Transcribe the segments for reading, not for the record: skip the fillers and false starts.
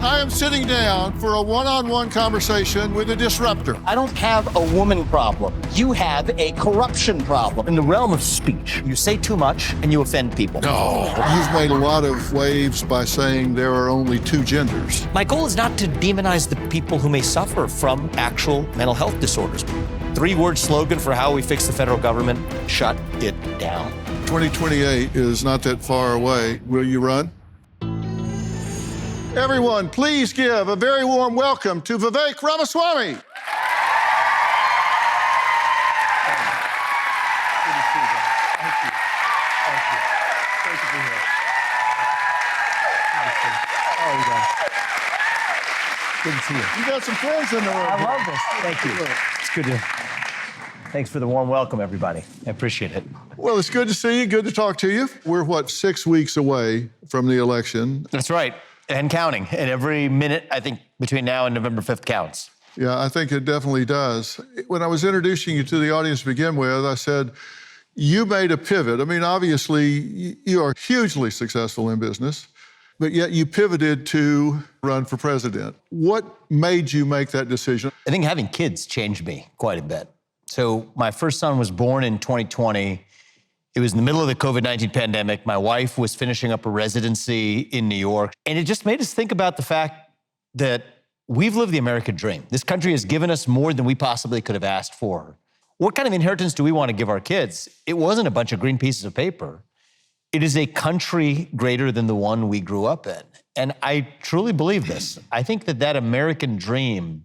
I am sitting down for a one-on-one conversation with a disruptor. I don't have a woman problem. You have a corruption problem. In the realm of speech, you say too much and you offend people. No, you've made a lot of waves by saying there are only two genders. My goal is not to demonize the people who may suffer from actual mental health disorders. Three-word slogan for how we fix the federal government: shut it down. 2028 is not that far away. Will you run? Everyone, please give a very warm welcome to Vivek Ramaswamy. Good to see you. You got some friends in the room. I love this. Thank you. It's good to. Thanks for the warm welcome, everybody. I appreciate it. Well, it's good to see you. Good to talk to you. We're, 6 weeks away from the election? That's right. And counting. And every minute, I think, between now and November 5th counts. Yeah, I think it definitely does. When I was introducing you to the audience to begin with, I said, you made a pivot. I mean, obviously, you are hugely successful in business, but yet you pivoted to run for president. What made you make that decision? I think having kids changed me quite a bit. So my first son was born in 2020. It was in the middle of the COVID-19 pandemic. My wife was finishing up a residency in New York. And it just made us think about the fact that we've lived the American dream. This country has given us more than we possibly could have asked for. What kind of inheritance do we want to give our kids? It wasn't a bunch of green pieces of paper. It is a country greater than the one we grew up in. And I truly believe this. I think that that American dream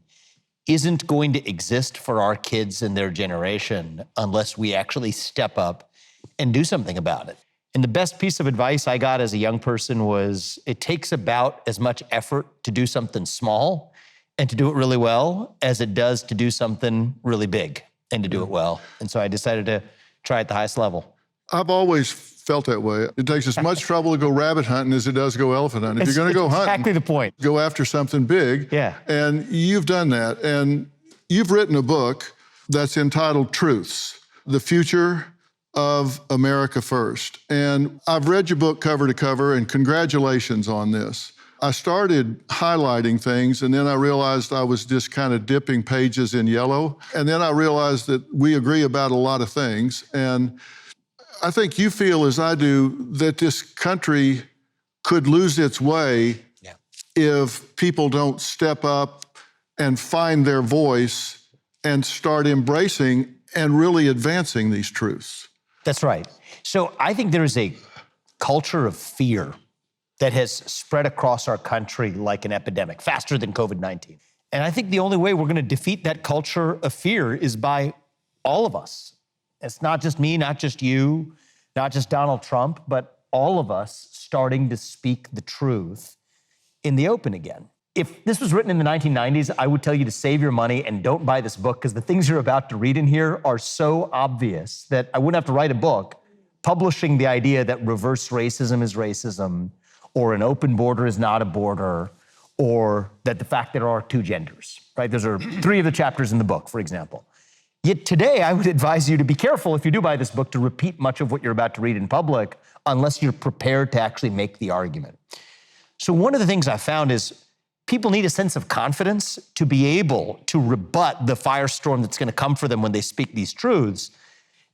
isn't going to exist for our kids and their generation unless we actually step up and do something about it. And the best piece of advice I got as a young person was, it takes about as much effort to do something small and to do it really well as it does to do something really big and to do it well. And so I decided to try at the highest level. I've always felt that way. It takes as much trouble to go rabbit hunting as it does to go elephant hunting. If you're going to go hunting, exactly the point. Go after something big. Yeah. And you've done that. And you've written a book that's entitled Truths: The Future of America First. And I've read your book cover to cover, and congratulations on this. I started highlighting things, and then I realized I was just kind of dipping pages in yellow. And then I realized that we agree about a lot of things. And I think you feel, as I do, that this country could lose its way if people don't step up and find their voice and start embracing and really advancing these truths. That's right. So I think there is a culture of fear that has spread across our country like an epidemic, faster than COVID-19. And I think the only way we're going to defeat that culture of fear is by all of us. It's not just me, not just you, not just Donald Trump, but all of us starting to speak the truth in the open again. If this was written in the 1990s, I would tell you to save your money and don't buy this book, because the things you're about to read in here are so obvious that I wouldn't have to write a book publishing the idea that reverse racism is racism, or an open border is not a border, or that the fact that there are two genders, right? Those are 3 of the chapters in the book, for example. Yet today, I would advise you to be careful, if you do buy this book, to repeat much of what you're about to read in public, unless you're prepared to actually make the argument. So one of the things I found is people need a sense of confidence to be able to rebut the firestorm that's going to come for them when they speak these truths.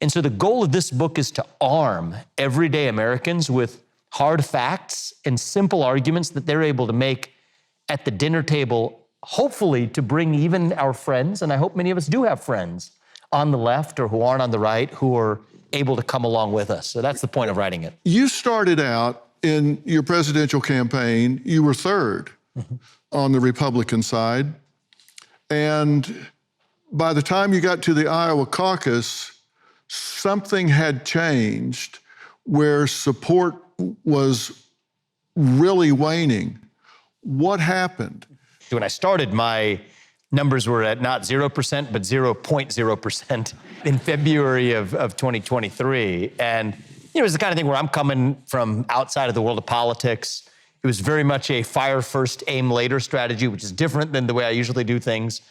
And so the goal of this book is to arm everyday Americans with hard facts and simple arguments that they're able to make at the dinner table, hopefully to bring even our friends, and I hope many of us do have friends on the left or who aren't on the right, who are able to come along with us. So that's the point of writing it. You started out in your presidential campaign, you were third on the Republican side. And by the time you got to the Iowa caucus, something had changed where support was really waning. What happened? When I started, my numbers were at not 0%, but 0.0% in February of 2023. And it was the kind of thing where I'm coming from outside of the world of politics. It was very much a fire first, aim later strategy, which is different than the way I usually do things.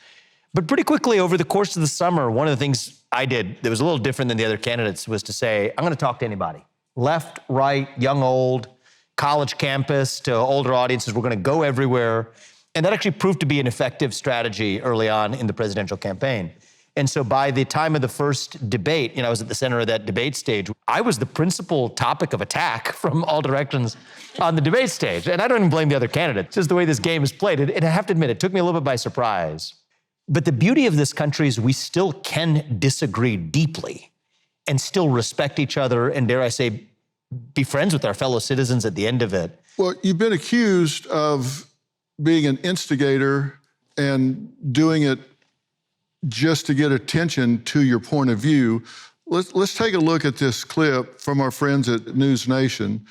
But pretty quickly over the course of the summer, one of the things I did that was a little different than the other candidates was to say, I'm going to talk to anybody. Left, right, young, old, college campus to older audiences. We're going to go everywhere. And that actually proved to be an effective strategy early on in the presidential campaign. And so by the time of the first debate, I was at the center of that debate stage. I was the principal topic of attack from all directions on the debate stage. And I don't even blame the other candidates. It's just the way this game is played. And I have to admit, it took me a little bit by surprise. But the beauty of this country is we still can disagree deeply and still respect each other and, dare I say, be friends with our fellow citizens at the end of it. Well, you've been accused of being an instigator and doing it just to get attention to your point of view. Let's take a look at this clip from our friends at News Nation.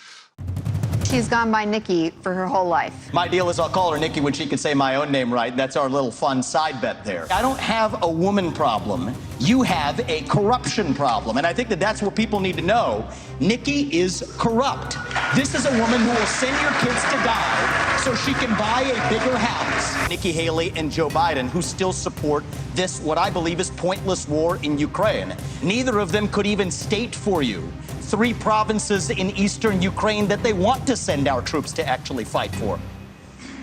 She's gone by Nikki for her whole life. My deal is I'll call her Nikki when she can say my own name right. That's our little fun side bet there. I don't have a woman problem. You have a corruption problem. And I think that that's what people need to know. Nikki is corrupt. This is a woman who will send your kids to die so she can buy a bigger house. Nikki Haley and Joe Biden, who still support this, what I believe is pointless war in Ukraine. Neither of them could even state for you 3 provinces in eastern Ukraine that they want to send our troops to actually fight for.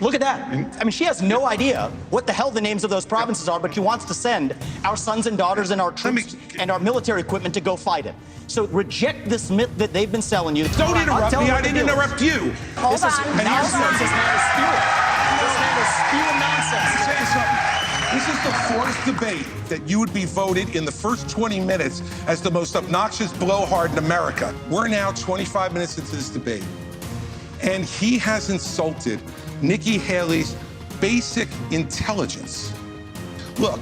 Look at that. I mean, she has no idea what the hell the names of those provinces are, but she wants to send our sons and daughters and our troops and our military equipment to go fight it. So reject this myth that they've been selling you. Don't interrupt me. I didn't interrupt you. Hold on. Nonsense is not a spew. This man is spewing nonsense. Say something. This is the 4th debate that you would be voted in the first 20 minutes as the most obnoxious blowhard in America. We're now 25 minutes into this debate, and he has insulted Nikki Haley's basic intelligence. Look,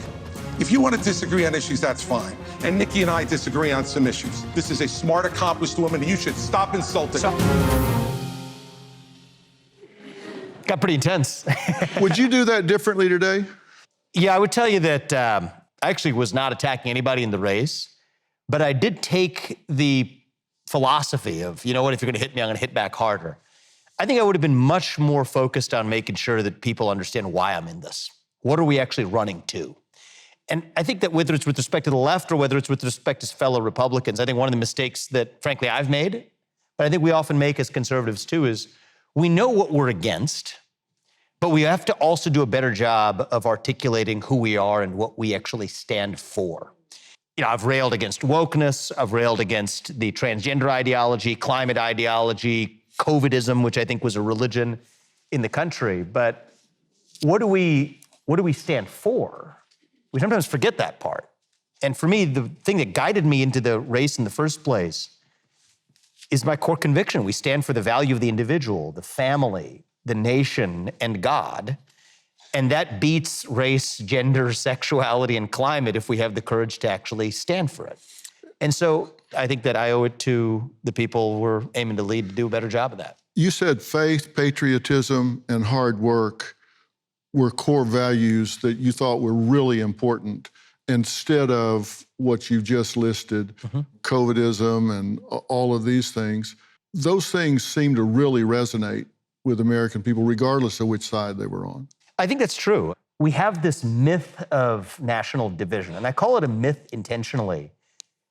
if you want to disagree on issues, that's fine. And Nikki and I disagree on some issues. This is a smart, accomplished woman, and you should stop insulting her. Got pretty intense. Would you do that differently today? Yeah, I would tell you that I actually was not attacking anybody in the race, but I did take the philosophy of, you know what, if you're going to hit me, I'm going to hit back harder. I think I would have been much more focused on making sure that people understand why I'm in this. What are we actually running to? And I think that whether it's with respect to the left or whether it's with respect to fellow Republicans, I think one of the mistakes that, frankly, I've made, but I think we often make as conservatives too, is we know what we're against, but we have to also do a better job of articulating who we are and what we actually stand for. I've railed against wokeness, I've railed against the transgender ideology, climate ideology, COVIDism, which I think was a religion in the country. But what do we stand for? We sometimes forget that part. And for me, the thing that guided me into the race in the first place is my core conviction. We stand for the value of the individual, the family, the nation, and God. And that beats race, gender, sexuality, and climate if we have the courage to actually stand for it. And so I think that I owe it to the people we're aiming to lead to do a better job of that. You said faith, patriotism, and hard work were core values that you thought were really important instead of what you just listed, COVIDism and all of these things. Those things seem to really resonate with American people, regardless of which side they were on. I think that's true. We have this myth of national division, and I call it a myth intentionally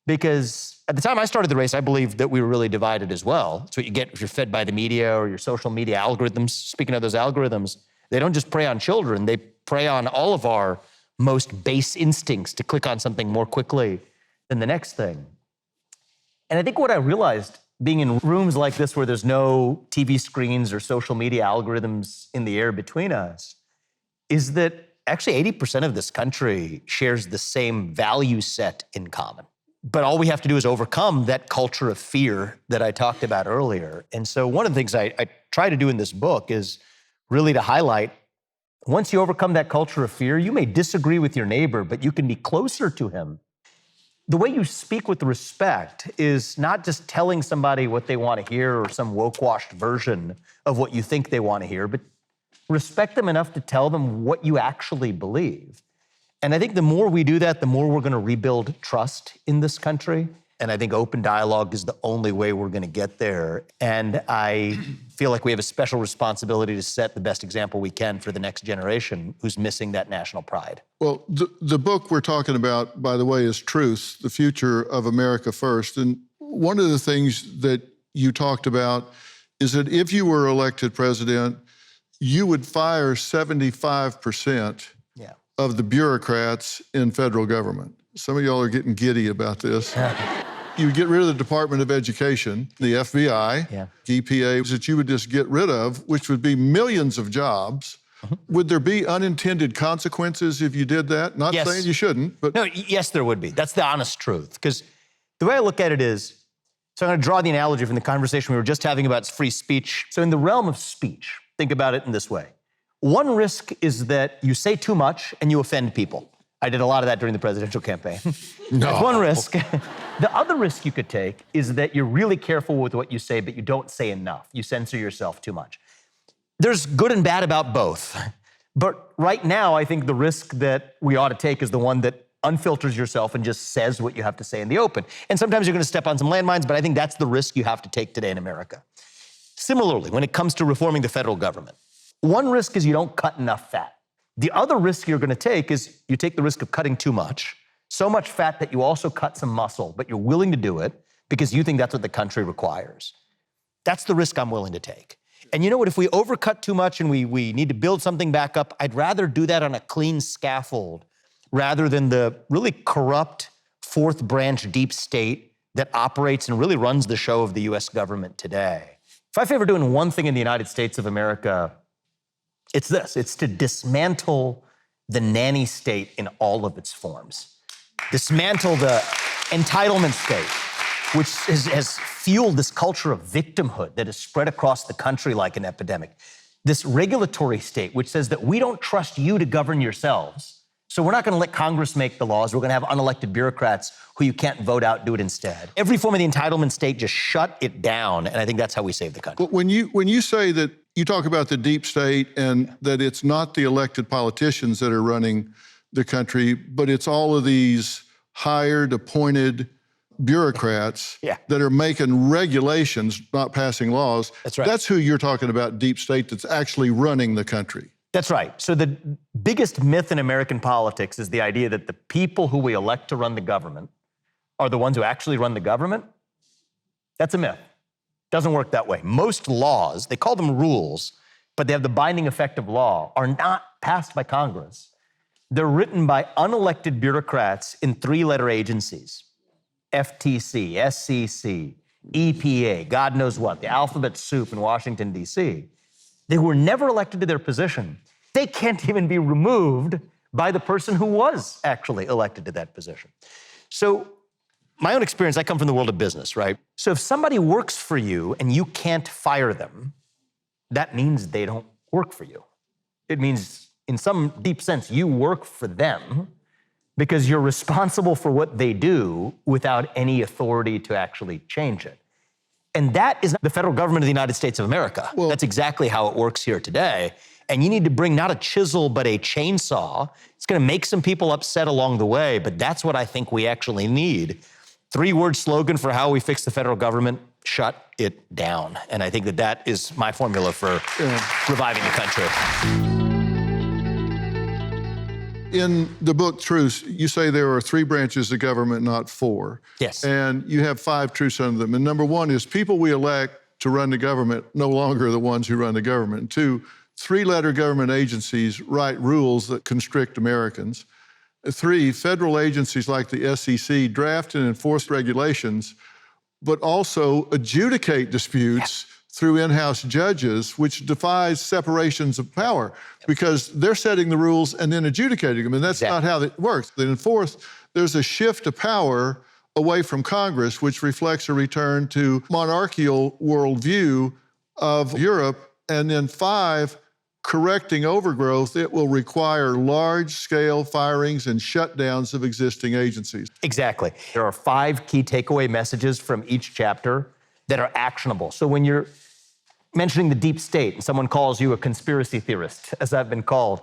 because at the time I started the race, I believed that we were really divided as well. It's what you get if you're fed by the media or your social media algorithms. Speaking of those algorithms, they don't just prey on children, they prey on all of our most base instincts to click on something more quickly than the next thing. And I think what I realized being in rooms like this where there's no TV screens or social media algorithms in the air between us is that actually 80% of this country shares the same value set in common. But all we have to do is overcome that culture of fear that I talked about earlier. And so one of the things I try to do in this book is really to highlight, once you overcome that culture of fear, you may disagree with your neighbor, but you can be closer to him. The way you speak with respect is not just telling somebody what they want to hear or some woke-washed version of what you think they want to hear, but respect them enough to tell them what you actually believe. And I think the more we do that, the more we're going to rebuild trust in this country. And I think open dialogue is the only way we're going to get there. And I feel like we have a special responsibility to set the best example we can for the next generation who's missing that national pride. Well, the book we're talking about, by the way, is Truth, the Future of America First. And one of the things that you talked about is that if you were elected president, you would fire 75% Yeah. of the bureaucrats in federal government. Some of y'all are getting giddy about this. You would get rid of the Department of Education, the FBI, Yeah. EPA, that you would just get rid of, which would be millions of jobs. Would there be unintended consequences if you did that? Not Yes. saying you shouldn't, but No, yes, there would be. That's the honest truth. Because the way I look at it is, so I'm going to draw the analogy from the conversation we were just having about free speech. So in the realm of speech, think about it in this way. One risk is that you say too much and you offend people. I did a lot of that during the presidential campaign. That's one risk. The other risk you could take is that you're really careful with what you say, but you don't say enough. You censor yourself too much. There's good and bad about both. But right now, I think the risk that we ought to take is the one that unfilters yourself and just says what you have to say in the open. And sometimes you're going to step on some landmines, but I think that's the risk you have to take today in America. Similarly, when it comes to reforming the federal government, one risk is you don't cut enough fat. The other risk you're going to take is you take the risk of cutting too much, so much fat that you also cut some muscle, but you're willing to do it because you think that's what the country requires. That's the risk I'm willing to take. And you know what? If we overcut too much and we need to build something back up, I'd rather do that on a clean scaffold rather than the really corrupt fourth branch deep state that operates and really runs the show of the US government today. If I favor doing one thing in the United States of America, it's this. It's to dismantle the nanny state in all of its forms. Dismantle the entitlement state, which has fueled this culture of victimhood that has spread across the country like an epidemic. This regulatory state, which says that we don't trust you to govern yourselves, so we're not going to let Congress make the laws. We're going to have unelected bureaucrats who you can't vote out do it instead. Every form of the entitlement state, just shut it down, and I think that's how we save the country. But when you say that, you talk about the deep state and that it's not the elected politicians that are running the country, but it's all of these hired, appointed bureaucrats that are making regulations, not passing laws. That's right. That's who you're talking about, deep state, that's actually running the country. That's right. So the biggest myth in American politics is the idea that the people who we elect to run the government are the ones who actually run the government. That's a myth. Doesn't work that way. Most laws, they call them rules, but they have the binding effect of law, are not passed by Congress. They're written by unelected bureaucrats in three-letter agencies: FTC, SEC, EPA, God knows what, the alphabet soup in Washington, D.C. They were never elected to their position. They can't even be removed by the person who was actually elected to that position. So my own experience, I come from the world of business, right? So if somebody works for you and you can't fire them, that means they don't work for you. It means, in some deep sense, you work for them because you're responsible for what they do without any authority to actually change it. And that is the federal government of the United States of America. Well, that's exactly how it works here today. And you need to bring not a chisel, but a chainsaw. It's going to make some people upset along the way, but that's what I think we actually need. Three-word slogan for how we fix the federal government: shut it down. And I think that that is my formula for reviving the country. In the book Truths, you say there are three branches of government, not four. Yes. And you have five truths under them. And number one is people we elect to run the government no longer are the ones who run the government. And two, three-letter government agencies write rules that constrict Americans. Three, federal agencies like the SEC draft and enforce regulations, but also adjudicate disputes through in-house judges, which defies separations of power because they're setting the rules and then adjudicating them, and that's not how it works. Then fourth, there's a shift of power away from Congress, which reflects a return to monarchical worldview of Europe. And then five, correcting overgrowth, it will require large-scale firings and shutdowns of existing agencies. Exactly. There are five key takeaway messages from each chapter that are actionable. So when you're mentioning the deep state and someone calls you a conspiracy theorist, as I've been called,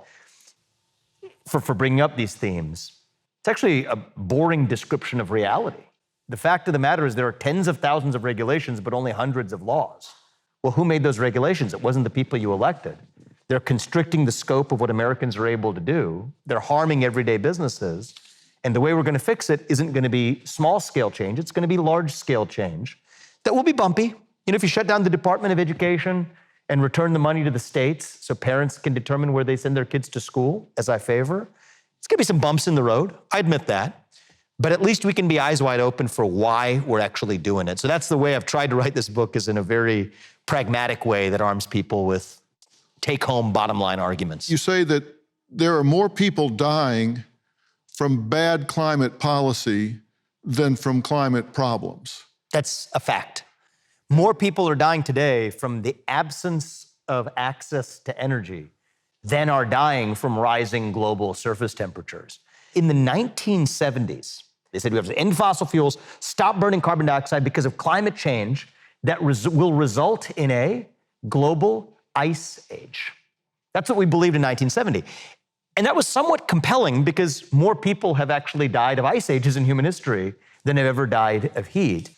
for bringing up these themes, it's actually a boring description of reality. The fact of the matter is there are tens of thousands of regulations, but only hundreds of laws. Well, who made those regulations? It wasn't the people you elected. They're constricting the scope of what Americans are able to do. They're harming everyday businesses. And the way we're going to fix it isn't going to be small-scale change. It's going to be large-scale change that will be bumpy. You know, if you shut down the Department of Education and return the money to the states so parents can determine where they send their kids to school, as I favor, it's gonna be some bumps in the road. I admit that. But at least we can be eyes wide open for why we're actually doing it. So that's the way I've tried to write this book, is in a very pragmatic way that arms people with take-home bottom line arguments. You say that there are more people dying from bad climate policy than from climate problems. That's a fact. More people are dying today from the absence of access to energy than are dying from rising global surface temperatures. In the 1970s, they said we have to end fossil fuels, stop burning carbon dioxide because of climate change that will result in a global ice age. That's what we believed in 1970. And that was somewhat compelling because more people have actually died of ice ages in human history than have ever died of heat.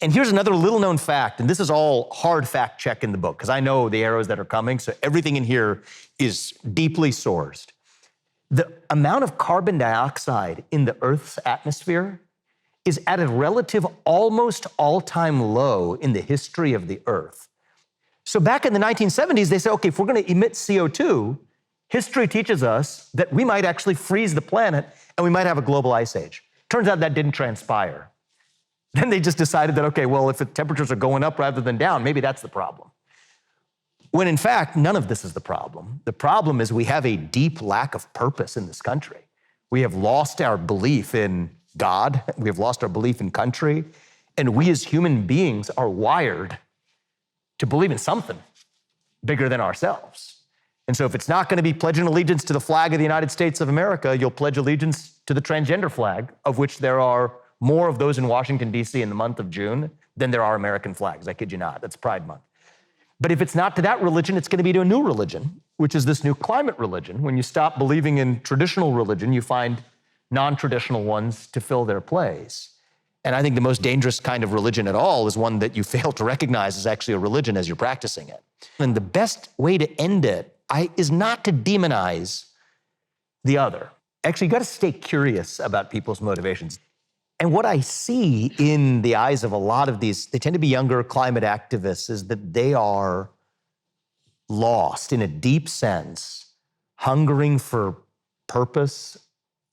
And here's another little known fact, and this is all hard fact check in the book, because I know the arrows that are coming, so everything in here is deeply sourced. The amount of carbon dioxide in the Earth's atmosphere is at a relative almost all-time low in the history of the Earth. So back in the 1970s, they said, okay, if we're gonna emit CO2, history teaches us that we might actually freeze the planet and we might have a global ice age. Turns out that didn't transpire. Then they just decided that, okay, well, if the temperatures are going up rather than down, maybe that's the problem. When in fact, none of this is the problem. The problem is we have a deep lack of purpose in this country. We have lost our belief in God, we have lost our belief in country, and we as human beings are wired to believe in something bigger than ourselves. And so if it's not gonna be pledging allegiance to the flag of the United States of America, you'll pledge allegiance to the transgender flag, of which there are more of those in Washington, D.C. in the month of June than there are American flags. I kid you not, that's Pride Month. But if it's not to that religion, it's gonna be to a new religion, which is this new climate religion. When you stop believing in traditional religion, you find non-traditional ones to fill their place. And I think the most dangerous kind of religion at all is one that you fail to recognize is actually a religion as you're practicing it. And the best way to end it is not to demonize the other. Actually, you gotta stay curious about people's motivations. And what I see in the eyes of a lot of these, they tend to be younger climate activists, is that they are lost in a deep sense, hungering for purpose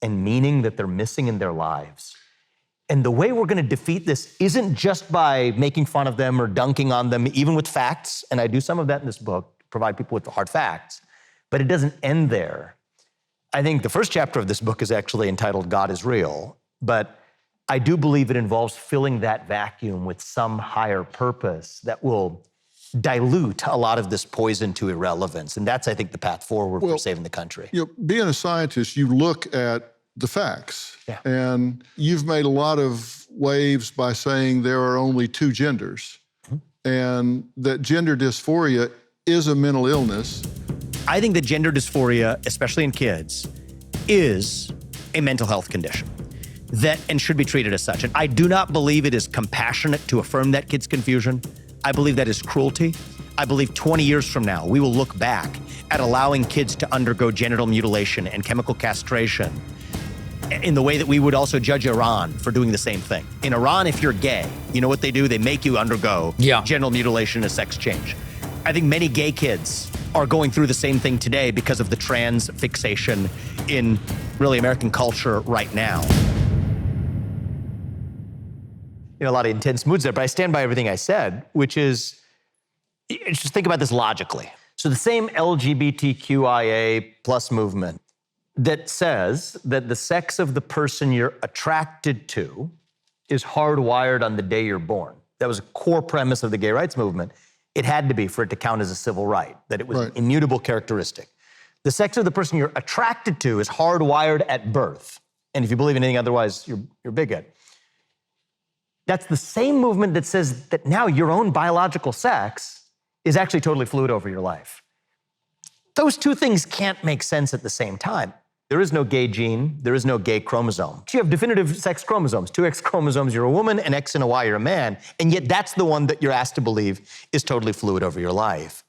and meaning that they're missing in their lives. And the way we're gonna defeat this isn't just by making fun of them or dunking on them, even with facts, and I do some of that in this book, provide people with hard facts, but it doesn't end there. I think the first chapter of this book is actually entitled God is Real, but I do believe it involves filling that vacuum with some higher purpose that will dilute a lot of this poison to irrelevance. And that's, I think, the path forward for saving the country. You know, being a scientist, you look at the facts. Yeah. And you've made a lot of waves by saying there are only two genders, and that gender dysphoria is a mental illness. I think that gender dysphoria, especially in kids, is a mental health condition and should be treated as such. And I do not believe it is compassionate to affirm that kid's confusion. I believe that is cruelty. I believe 20 years from now, we will look back at allowing kids to undergo genital mutilation and chemical castration in the way that we would also judge Iran for doing the same thing. In Iran, if you're gay, you know what they do? They make you undergo genital mutilation and sex change. I think many gay kids are going through the same thing today because of the trans fixation in really American culture right now. You know, a lot of intense moods there, but I stand by everything I said, which is, just think about this logically. So the same LGBTQIA plus movement that says that the sex of the person you're attracted to is hardwired on the day you're born. That was a core premise of the gay rights movement. It had to be for it to count as a civil right, that it was an immutable characteristic. The sex of the person you're attracted to is hardwired at birth. And if you believe in anything otherwise, you're a bigot. That's the same movement that says that now your own biological sex is actually totally fluid over your life. Those two things can't make sense at the same time. There is no gay gene, there is no gay chromosome. So you have definitive sex chromosomes, two X chromosomes, you're a woman, and X and a Y, you're a man, and yet that's the one that you're asked to believe is totally fluid over your life.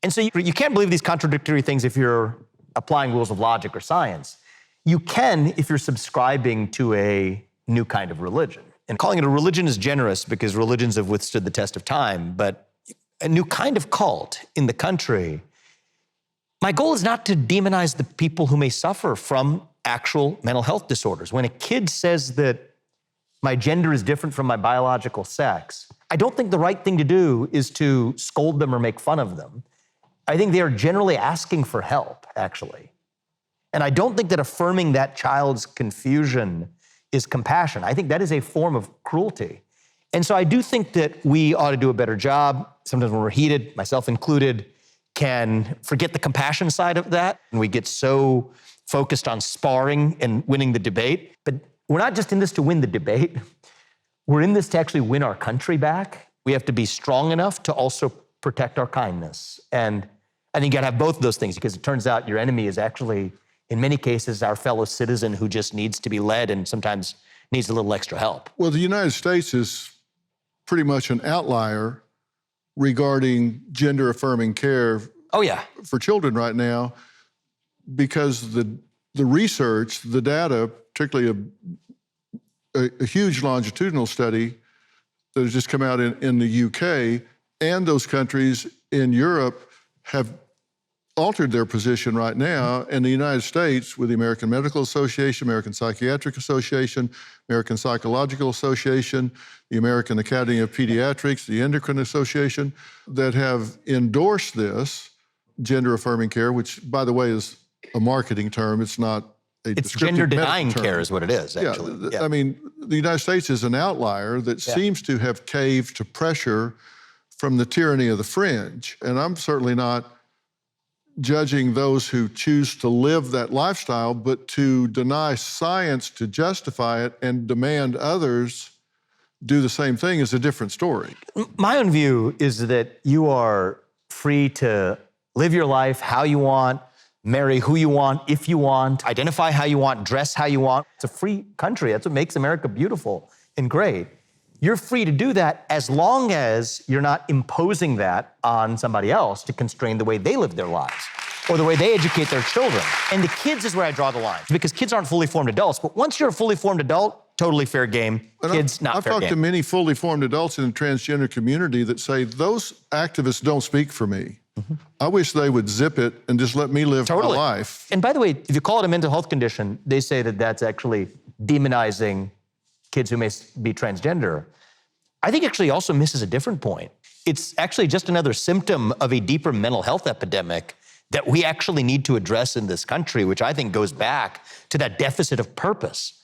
And so you can't believe these contradictory things if you're applying rules of logic or science. You can if you're subscribing to a new kind of religion. And calling it a religion is generous because religions have withstood the test of time, but a new kind of cult in the country. My goal is not to demonize the people who may suffer from actual mental health disorders. When a kid says that my gender is different from my biological sex, I don't think the right thing to do is to scold them or make fun of them. I think they are generally asking for help, actually. And I don't think that affirming that child's confusion is compassion. I think that is a form of cruelty. And so I do think that we ought to do a better job. Sometimes when we're heated, myself included, can forget the compassion side of that. And we get so focused on sparring and winning the debate. But we're not just in this to win the debate. We're in this to actually win our country back. We have to be strong enough to also protect our kindness. And I think you gotta have both of those things, because it turns out your enemy is actually, in many cases, our fellow citizen who just needs to be led and sometimes needs a little extra help. Well, the United States is pretty much an outlier regarding gender-affirming care Oh yeah. for children right now, because the research, the data, particularly a huge longitudinal study that has just come out in the UK, and those countries in Europe have altered their position right now. And the United States, with the American Medical Association, American Psychiatric Association, American Psychological Association, the American Academy of Pediatrics, the Endocrine Association, that have endorsed this gender-affirming care, which, by the way, is a marketing term. It's not a It's descriptive gender-denying medical term. care is what it is, actually. Yeah, I mean, the United States is an outlier that seems to have caved to pressure from the tyranny of the fringe. And I'm certainly not judging those who choose to live that lifestyle, but to deny science to justify it and demand others do the same thing is a different story. My own view is that you are free to live your life how you want, marry who you want, if you want, identify how you want, dress how you want. It's a free country. That's what makes America beautiful and great. You're free to do that as long as you're not imposing that on somebody else to constrain the way they live their lives or the way they educate their children. And the kids is where I draw the line, because kids aren't fully formed adults. But once you're a fully formed adult, totally fair game. Kids, not fair game. I've talked to many fully formed adults in the transgender community that say, those activists don't speak for me. I wish they would zip it and just let me live my life. And by the way, if you call it a mental health condition, they say that that's actually demonizing kids who may be transgender. I think actually also misses a different point. It's actually just another symptom of a deeper mental health epidemic that we actually need to address in this country, which I think goes back to that deficit of purpose.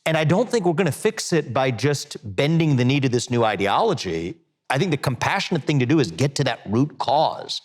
And I don't think we're gonna fix it by just bending the knee to this new ideology. I think the compassionate thing to do is get to that root cause.